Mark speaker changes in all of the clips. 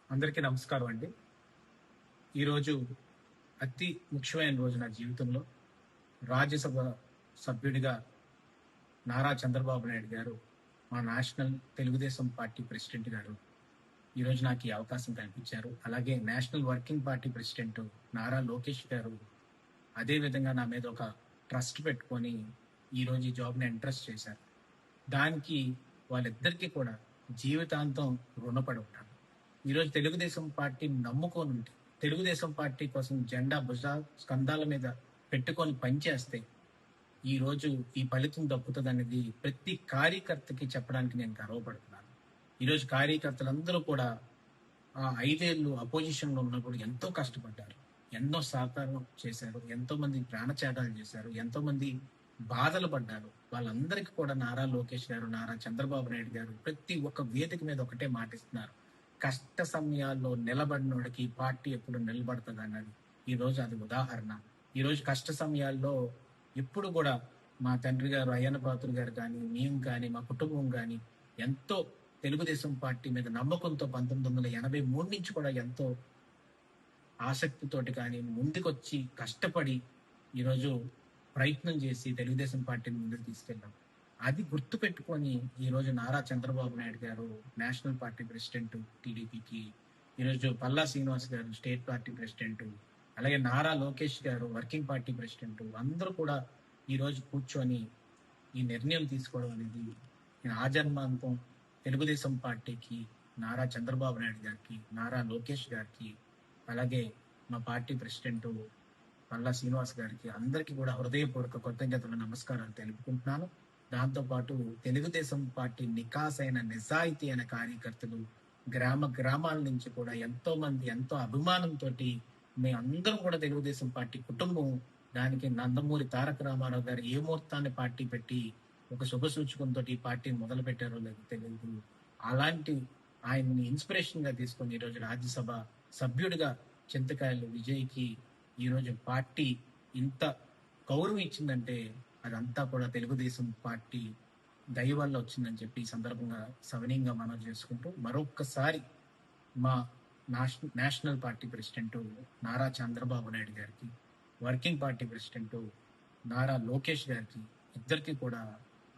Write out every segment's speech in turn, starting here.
Speaker 1: అందరికీ నమస్కారం అండి. ఈరోజు అతి ముఖ్యమైన రోజు నా జీవితంలో. రాజ్యసభ సభ్యుడిగా నారా చంద్రబాబు నాయుడు గారు, మా నేషనల్ తెలుగుదేశం పార్టీ ప్రెసిడెంట్ గారు ఈరోజు నాకు ఈ అవకాశం కల్పించారు. అలాగే national working party president Nara Lokesh గారు అదేవిధంగా నా మీద ఒక ట్రస్ట్ పెట్టుకొని ఈరోజు ఈ జాబ్ని ఇంట్రెస్ట్ చేశారు. దానికి వాళ్ళిద్దరికీ కూడా జీవితాంతం రుణపడి ఉంటాను. ఈరోజు తెలుగుదేశం పార్టీని నమ్ముకొని ఉంటే, తెలుగుదేశం పార్టీ కోసం జెండా స్కంధాల మీద పెట్టుకొని పనిచేస్తే ఈరోజు ఈ ఫలితం దక్కుతుంది అనేది ప్రతి కార్యకర్తకి చెప్పడానికి నేను గర్వపడుతున్నాను. ఈరోజు కార్యకర్తలందరూ కూడా ఆ 5 ఏళ్ళు అపోజిషన్లో ఉన్నప్పుడు ఎంతో కష్టపడ్డారు, ఎన్నో సహకారం చేశారు, ఎంతో మంది ప్రాణత్యాగాలు చేశారు, ఎంతో మంది బాధలు పడ్డారు. వాళ్ళందరికీ కూడా నారా లోకేష్ గారు, నారా చంద్రబాబు నాయుడు గారు ప్రతి ఒక్క వేదిక మీద ఒకటే మాటిస్తున్నారు: కష్ట సమయాల్లో నిలబడినోడికి పార్టీ ఎప్పుడు నిలబడుతుంది అన్నది ఈ రోజు అది ఉదాహరణ. ఈ రోజు కష్ట సమయాల్లో ఎప్పుడు కూడా మా తండ్రి గారు అయ్యన్న పాత్రుడు గారు కానీ, మేము కానీ, మా కుటుంబం కానీ ఎంతో తెలుగుదేశం పార్టీ మీద నమ్మకంతో 1983 నుంచి కూడా ఎంతో ఆసక్తితోటి కానీ ముందుకొచ్చి కష్టపడి ఈరోజు ప్రయత్నం చేసి తెలుగుదేశం పార్టీని ముందుకు తీసుకెళ్ళాం. అది గుర్తు పెట్టుకొని ఈరోజు నారా చంద్రబాబు నాయుడు గారు నేషనల్ పార్టీ ప్రెసిడెంట్ టీడీపీకి, ఈరోజు పల్లా శ్రీనివాస్ గారు స్టేట్ పార్టీ ప్రెసిడెంట్, అలాగే నారా లోకేష్ గారు వర్కింగ్ పార్టీ ప్రెసిడెంట్, అందరూ కూడా ఈరోజు కూర్చొని ఈ నిర్ణయం తీసుకోవడం అనేది నేను ఆజన్మాంతం తెలుగుదేశం పార్టీకి, నారా చంద్రబాబు నాయుడు గారికి, నారా లోకేష్ గారికి, అలాగే మా పార్టీ ప్రెసిడెంట్ పల్లా శ్రీనివాస్ గారికి అందరికీ కూడా హృదయపూర్వక కృతజ్ఞతలు, నమస్కారాలు తెలుపుకుంటున్నాను. దాంతోపాటు తెలుగుదేశం పార్టీ నికాసైన నిజాయితీ అయిన కార్యకర్తలు గ్రామాల నుంచి కూడా ఎంతో మంది ఎంతో అభిమానంతో మేమందరం కూడా తెలుగుదేశం పార్టీ కుటుంబం. దానికి నందమూరి తారక రామారావు గారు ఏ ముహూర్తాన్ని పార్టీ పెట్టి ఒక శుభ సూచకంతో ఈ పార్టీని మొదలు పెట్టారో లేదు తెలియదు. అలాంటి ఆయన్ని ఇన్స్పిరేషన్ గా తీసుకొని ఈరోజు రాజ్యసభ సభ్యుడిగా చింతకాయలు విజయ్కి ఈరోజు పార్టీ ఇంత గౌరవం ఇచ్చిందంటే అదంతా కూడా తెలుగుదేశం పార్టీ దయ వల్ల వచ్చిందని చెప్పి ఈ సందర్భంగా సవినీయంగా మనవి చేసుకుంటూ, మరొక్కసారి మా national party president Nara Chandrababu Naidu గారికి, working party president Nara Lokesh గారికి ఇద్దరికి కూడా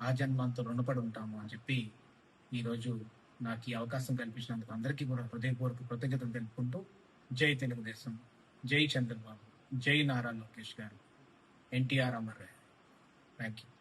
Speaker 1: ఆ జన్మంతో రుణపడి ఉంటాము అని చెప్పి ఈరోజు నాకు ఈ అవకాశం కల్పించినందుకు అందరికీ కూడా హృదయపూర్వక కృతజ్ఞతలు తెలుపుకుంటూ, జై తెలుగుదేశం, జై చంద్రబాబు, జై నారా లోకేష్ గారు, ఎన్టీఆర్ అమర్. Thank you.